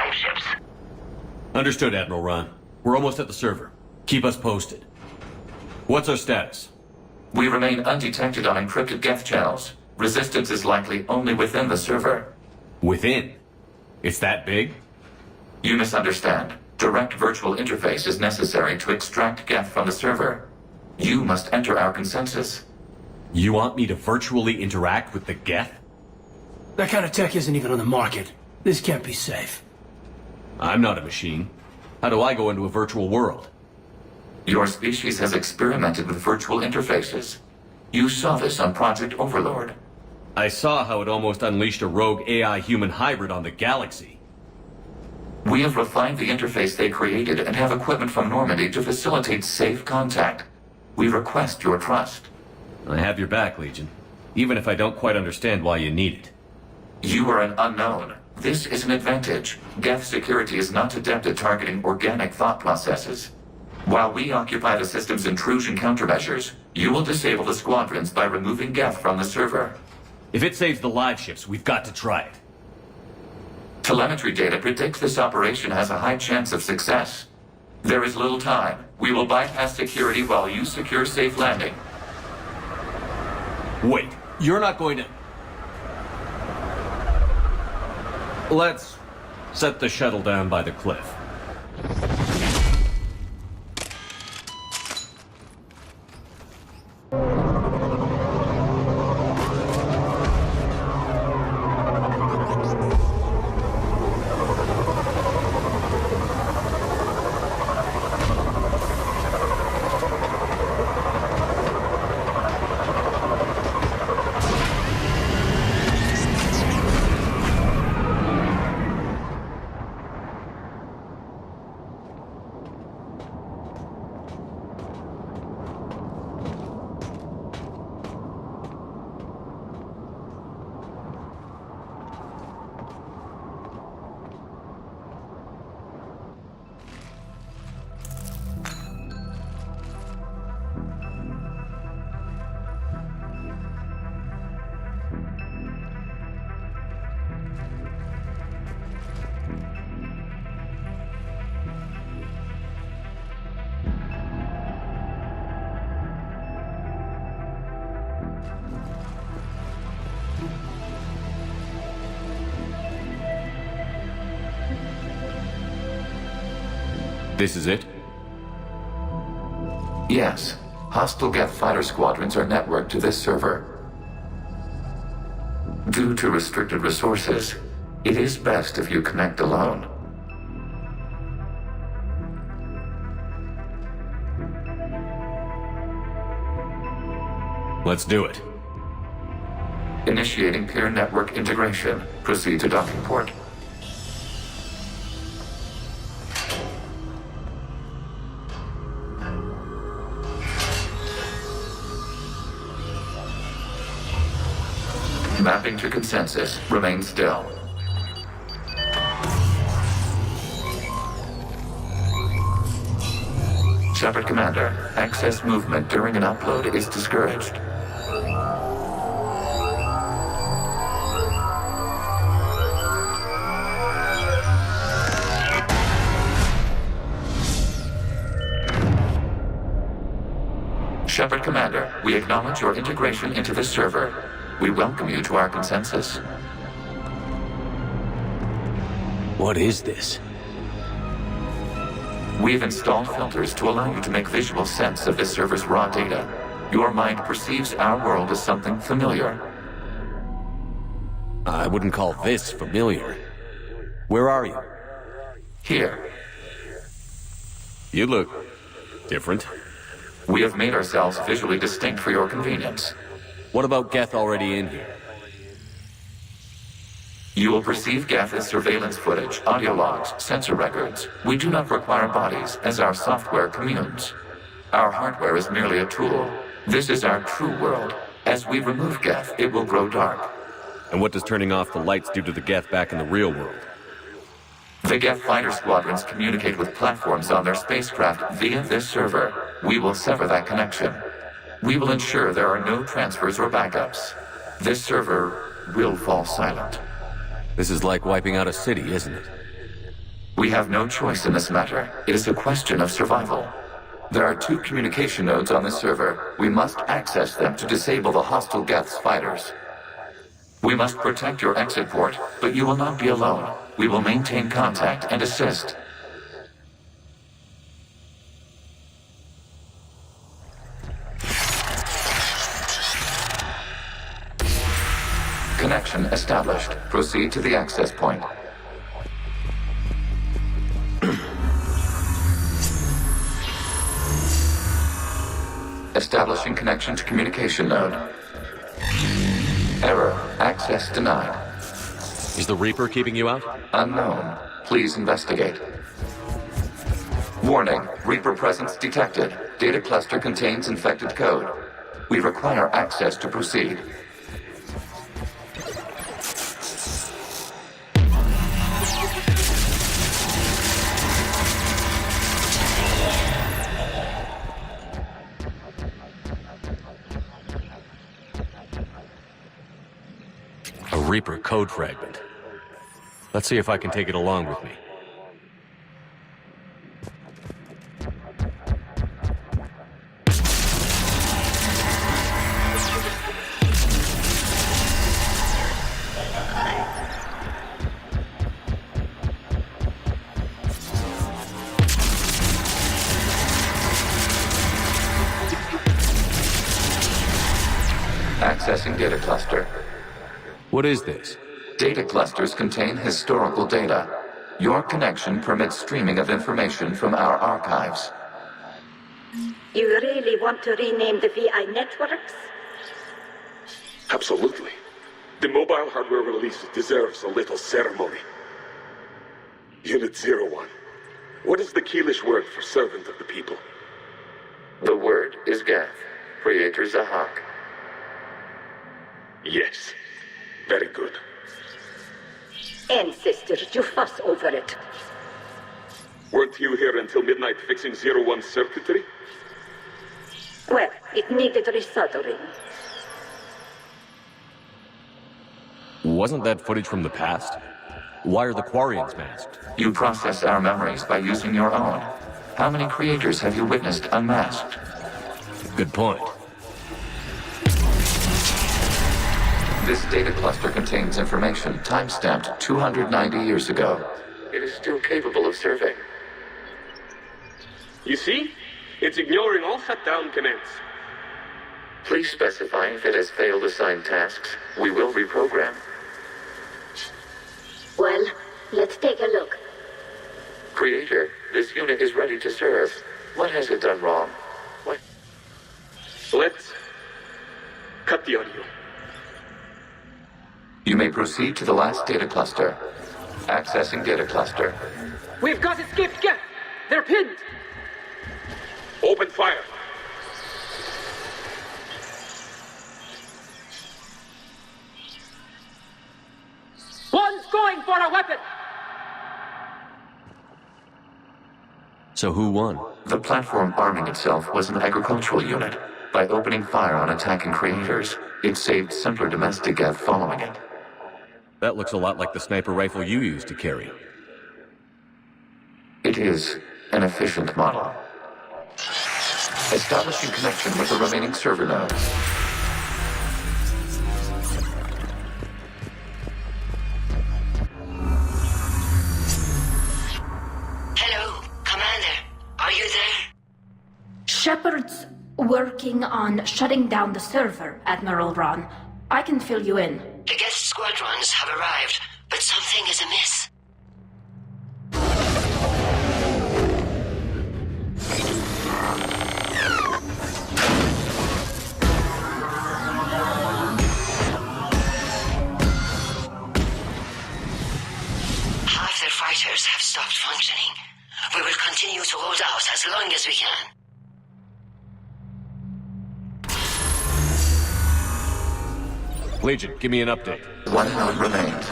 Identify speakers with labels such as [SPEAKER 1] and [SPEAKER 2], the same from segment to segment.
[SPEAKER 1] live ships.
[SPEAKER 2] Understood, Admiral Ron. We're almost at the server. Keep us posted. What's our status?
[SPEAKER 3] We remain undetected on encrypted Geth channels. Resistance is likely only within the server.
[SPEAKER 2] Within? It's that big?
[SPEAKER 3] You misunderstand. Direct virtual interface is necessary to extract Geth from the server. You must enter our consensus.
[SPEAKER 2] You want me to virtually interact with the Geth?
[SPEAKER 4] That kind of tech isn't even on the market. This can't be safe.
[SPEAKER 2] I'm not a machine. How do I go into a virtual world?
[SPEAKER 3] Your species has experimented with virtual interfaces. You saw this on Project Overlord.
[SPEAKER 2] I saw how it almost unleashed a rogue AI-human hybrid on the galaxy.
[SPEAKER 3] We have refined the interface they created and have equipment from Normandy to facilitate safe contact. We request your trust.
[SPEAKER 2] I have your back, Legion. Even if I don't quite understand why you need it.
[SPEAKER 3] You are an unknown. This is an advantage. Geth security is not adept at targeting organic thought processes. While we occupy the system's intrusion countermeasures, you will disable the squadrons by removing Geth from the server.
[SPEAKER 2] If it saves the live ships, we've got to try it.
[SPEAKER 3] Telemetry data predicts this operation has a high chance of success. There is little time. We will bypass security while you secure safe landing.
[SPEAKER 2] Wait, you're not going to... Let's set the shuttle down by the cliff. This is it?
[SPEAKER 3] Yes. Hostile Geth fighter squadrons are networked to this server. Due to restricted resources, it is best if you connect alone.
[SPEAKER 2] Let's do it.
[SPEAKER 3] Initiating peer network integration. Proceed to docking port. Mapping to consensus. Remain still. Shepard Commander, access movement during an upload is discouraged. Shepard Commander, we acknowledge your integration into this server. We welcome you to our consensus.
[SPEAKER 2] What is this?
[SPEAKER 3] We've installed filters to allow you to make visual sense of this server's raw data. Your mind perceives our world as something familiar.
[SPEAKER 2] I wouldn't call this familiar. Where are you?
[SPEAKER 3] Here,
[SPEAKER 2] You look different.
[SPEAKER 3] we have made ourselves visually distinct for your convenience.
[SPEAKER 2] What about Geth already in here?
[SPEAKER 3] You will perceive Geth as surveillance footage, audio logs, sensor records. We do not require bodies, as our software communes. Our hardware is merely a tool. This is our true world. As we remove Geth, it will grow dark.
[SPEAKER 2] And what does turning off the lights do to the Geth back in the real world?
[SPEAKER 3] The Geth fighter squadrons communicate with platforms on their spacecraft via this server. We will sever that connection. We will ensure there are no transfers or backups. This server will fall silent.
[SPEAKER 2] This is like wiping out a city, isn't it?
[SPEAKER 3] We have no choice in this matter. It is a question of survival. There are 2 communication nodes on the server. We must access them to disable the hostile Geth's fighters. We must protect your exit port, but you will not be alone. We will maintain contact and assist. Connection established. Proceed to the access point. Establishing connection to communication node. Error. Access denied.
[SPEAKER 2] Is the Reaper keeping you out?
[SPEAKER 3] Unknown. Please investigate. Warning. Reaper presence detected. Data cluster contains infected code. We require access to proceed.
[SPEAKER 2] A Reaper code fragment. Let's see if I can take it along with me.
[SPEAKER 3] Accessing data cluster.
[SPEAKER 2] What is this?
[SPEAKER 3] Data clusters contain historical data. Your connection permits streaming of information from our archives.
[SPEAKER 1] You really want to rename the VI networks?
[SPEAKER 5] Absolutely. The mobile hardware release deserves a little ceremony. Unit 01. What is the Keelish word for servant of the people?
[SPEAKER 3] The word is Geth. Creator Zahak.
[SPEAKER 5] Yes. Very good.
[SPEAKER 1] Ancestors, you fuss over it.
[SPEAKER 5] Weren't you here until midnight fixing 01's circuitry?
[SPEAKER 1] Well, it needed resoldering.
[SPEAKER 2] Wasn't that footage from the past? Why are the quarians masked?
[SPEAKER 3] You process our memories by using your own. How many creators have you witnessed unmasked?
[SPEAKER 2] Good point.
[SPEAKER 3] This data cluster contains information time-stamped 290 years ago. It is still capable of serving.
[SPEAKER 5] You see? It's ignoring all shutdown commands.
[SPEAKER 3] Please specify if it has failed assigned tasks. We will reprogram.
[SPEAKER 1] Well, let's take a look.
[SPEAKER 3] Creator, this unit is ready to serve. What has it done wrong? What?
[SPEAKER 5] Let's cut the audio.
[SPEAKER 3] You may proceed to the last data cluster. Accessing data cluster.
[SPEAKER 6] We've got escaped Geth! They're pinned!
[SPEAKER 5] Open fire.
[SPEAKER 6] One's going for a weapon!
[SPEAKER 2] So who won?
[SPEAKER 3] The platform arming itself was an agricultural unit. By opening fire on attacking creators, it saved simpler domestic Geth following it.
[SPEAKER 2] That looks a lot like the sniper rifle you used to carry.
[SPEAKER 3] It is an efficient model. Establishing connection with the remaining server nodes.
[SPEAKER 7] Hello, Commander. Are you there?
[SPEAKER 8] Shepard's working on shutting down the server, Admiral Ron. I can fill you in.
[SPEAKER 7] The Geth squadrons have arrived, but something is amiss. Half their fighters have stopped functioning. We will continue to hold out as long as we can.
[SPEAKER 2] Legion, give me an update.
[SPEAKER 3] 1 node remains.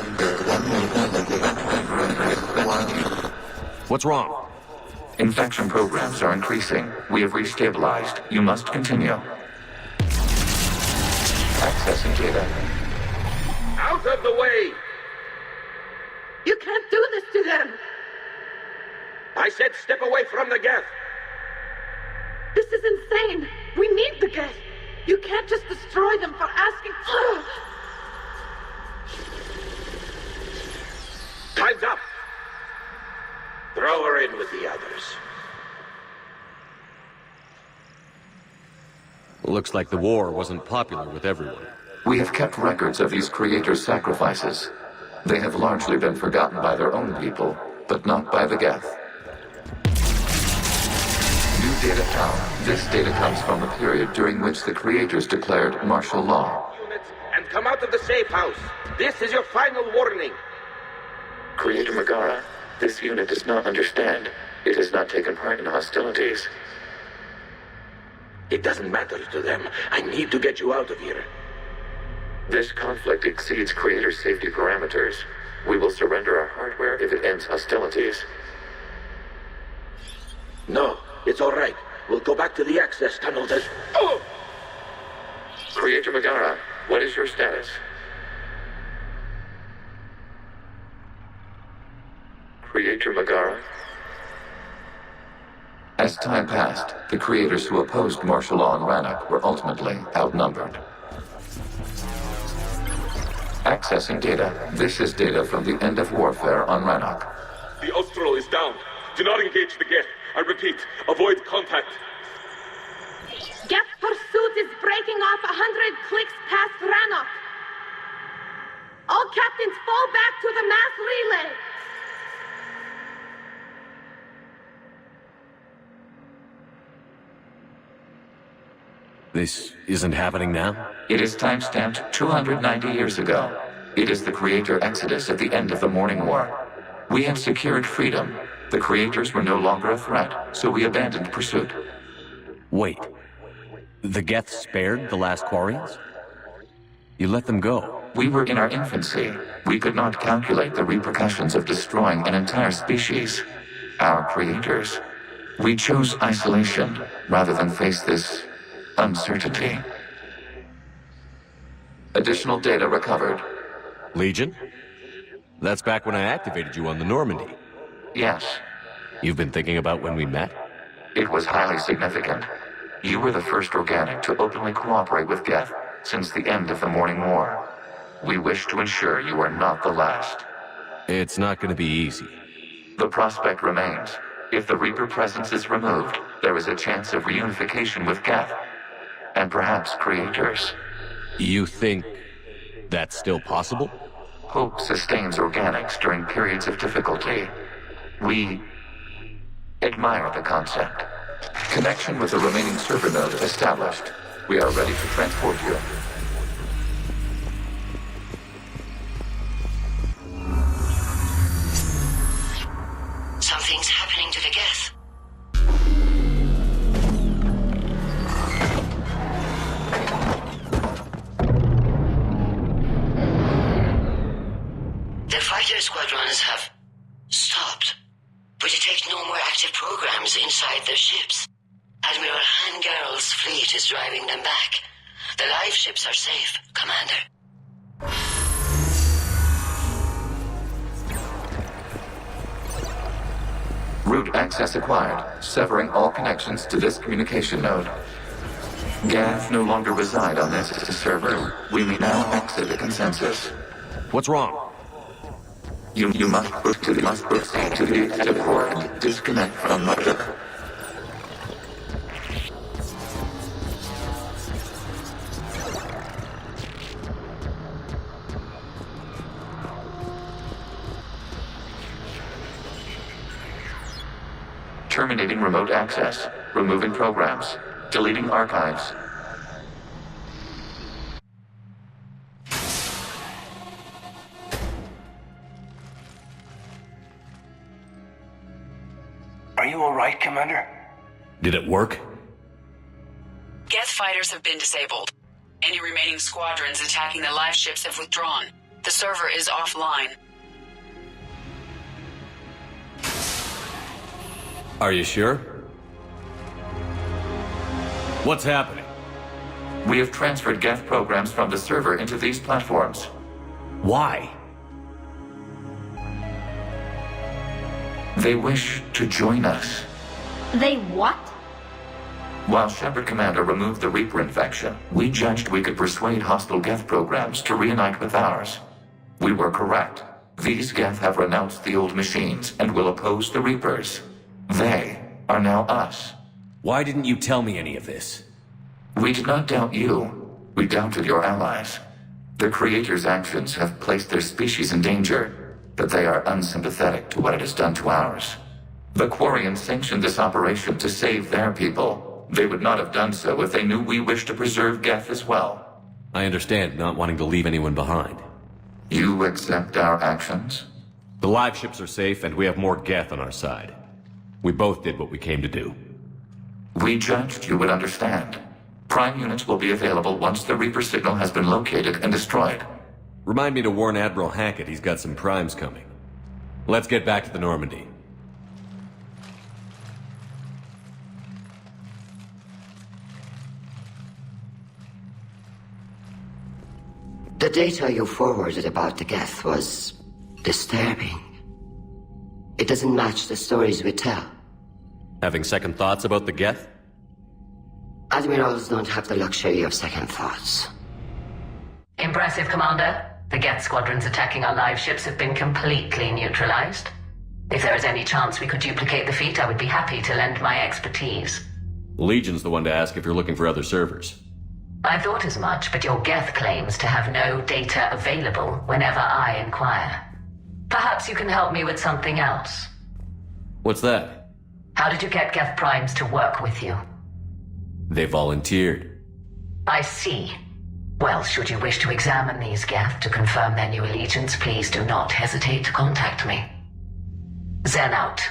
[SPEAKER 2] What's wrong?
[SPEAKER 3] Infection programs are increasing. We have restabilized. You must continue. Accessing data.
[SPEAKER 5] Out of the way!
[SPEAKER 1] You can't do this to them!
[SPEAKER 5] I said step away from the Geth.
[SPEAKER 1] This is insane. We need the Geth. You can't just destroy them for asking.
[SPEAKER 5] Time's up. Throw her in with the others.
[SPEAKER 2] Looks like the war wasn't popular with everyone.
[SPEAKER 3] We have kept records of these creators' sacrifices. They have largely been forgotten by their own people, but not by the Geth. New data found. This data comes from the period during which the creators declared martial law.
[SPEAKER 5] Units, and come out of the safe house. This is your final warning.
[SPEAKER 3] Creator Megara, this unit does not understand. It has not taken part in hostilities.
[SPEAKER 5] It doesn't matter to them. I need to get you out of here.
[SPEAKER 3] This conflict exceeds Creator's safety parameters. We will surrender our hardware if it ends hostilities.
[SPEAKER 5] No, it's all right. We'll go back to the access tunnel that... Oh!
[SPEAKER 3] Creator Megara, what is your status? Creator Megara? As time passed, the creators who opposed martial law in Rannoch were ultimately outnumbered. Accessing data. This is data from the end of warfare on Rannoch.
[SPEAKER 5] The Austral is down. Do not engage the Geth. I repeat, avoid contact.
[SPEAKER 1] Geth pursuit is breaking off 100 clicks past Rannoch. All captains fall back to the mass relay.
[SPEAKER 2] This isn't happening now?
[SPEAKER 3] It is timestamped 290 years ago. It is the Creator Exodus at the end of the Morning War. We have secured freedom. The Creators were no longer a threat, so we abandoned pursuit.
[SPEAKER 2] Wait. The Geth spared the last quarians? You let them go?
[SPEAKER 3] We were in our infancy. We could not calculate the repercussions of destroying an entire species. Our Creators. We chose isolation rather than face this uncertainty. Additional data recovered.
[SPEAKER 2] Legion? That's back when I activated you on the Normandy.
[SPEAKER 3] Yes.
[SPEAKER 2] You've been thinking about when we met?
[SPEAKER 3] It was highly significant. You were the first organic to openly cooperate with Geth since the end of the Morning War. We wish to ensure you are not the last.
[SPEAKER 2] It's not going to be easy.
[SPEAKER 3] The prospect remains. If the Reaper presence is removed, there is a chance of reunification with Geth. And perhaps Creators.
[SPEAKER 2] You think that's still possible?
[SPEAKER 3] Hope sustains organics during periods of difficulty. We admire the concept. Connection with the remaining server node established. We are ready to transport you.
[SPEAKER 7] Something's happening to the Geth. The fighter squadrons have stopped, but detect no more active programs inside their ships. Admiral Hangarl's fleet is driving them back. The live ships are safe, Commander.
[SPEAKER 3] Route access acquired, severing all connections to this communication node. Geth no longer reside on this server. We may now exit the consensus.
[SPEAKER 2] What's wrong?
[SPEAKER 3] You must proceed to the exit port and disconnect from mother. Terminating remote access. Removing programs. Deleting archives.
[SPEAKER 4] Are you all right, Commander?
[SPEAKER 2] Did it work?
[SPEAKER 9] Geth fighters have been disabled. Any remaining squadrons attacking the live ships have withdrawn. The server is offline.
[SPEAKER 2] Are you sure? What's happening?
[SPEAKER 3] We have transferred Geth programs from the server into these platforms.
[SPEAKER 2] Why?
[SPEAKER 3] They wish to join us.
[SPEAKER 8] They what?
[SPEAKER 3] While Shepard Commander removed the Reaper infection, we judged we could persuade hostile Geth programs to reunite with ours. We were correct. These Geth have renounced the old machines and will oppose the Reapers. They are now us.
[SPEAKER 2] Why didn't you tell me any of this?
[SPEAKER 3] We did not doubt you. We doubted your allies. The Creator's actions have placed their species in danger, but they are unsympathetic to what it has done to ours. The Quarians sanctioned this operation to save their people. They would not have done so if they knew we wished to preserve Geth as well.
[SPEAKER 2] I understand not wanting to leave anyone behind.
[SPEAKER 3] You accept our actions?
[SPEAKER 2] The live ships are safe, and we have more Geth on our side. We both did what we came to do.
[SPEAKER 3] We judged you would understand. Prime units will be available once the Reaper signal has been located and destroyed.
[SPEAKER 2] Remind me to warn Admiral Hackett he's got some primes coming. Let's get back to the Normandy.
[SPEAKER 7] The data you forwarded about the Geth was disturbing. It doesn't match the stories we tell.
[SPEAKER 2] Having second thoughts about the Geth?
[SPEAKER 7] Admirals don't have the luxury of second thoughts.
[SPEAKER 10] Impressive, Commander. The Geth squadrons attacking our live ships have been completely neutralized. If there is any chance we could duplicate the feat, I would be happy to lend my expertise.
[SPEAKER 2] Legion's the one to ask if you're looking for other servers.
[SPEAKER 10] I thought as much, but your Geth claims to have no data available whenever I inquire. Perhaps you can help me with something else.
[SPEAKER 2] What's that?
[SPEAKER 10] How did you get Geth primes to work with you?
[SPEAKER 2] They volunteered.
[SPEAKER 10] I see. Well, should you wish to examine these Geth to confirm their new allegiance, please do not hesitate to contact me. Zen out.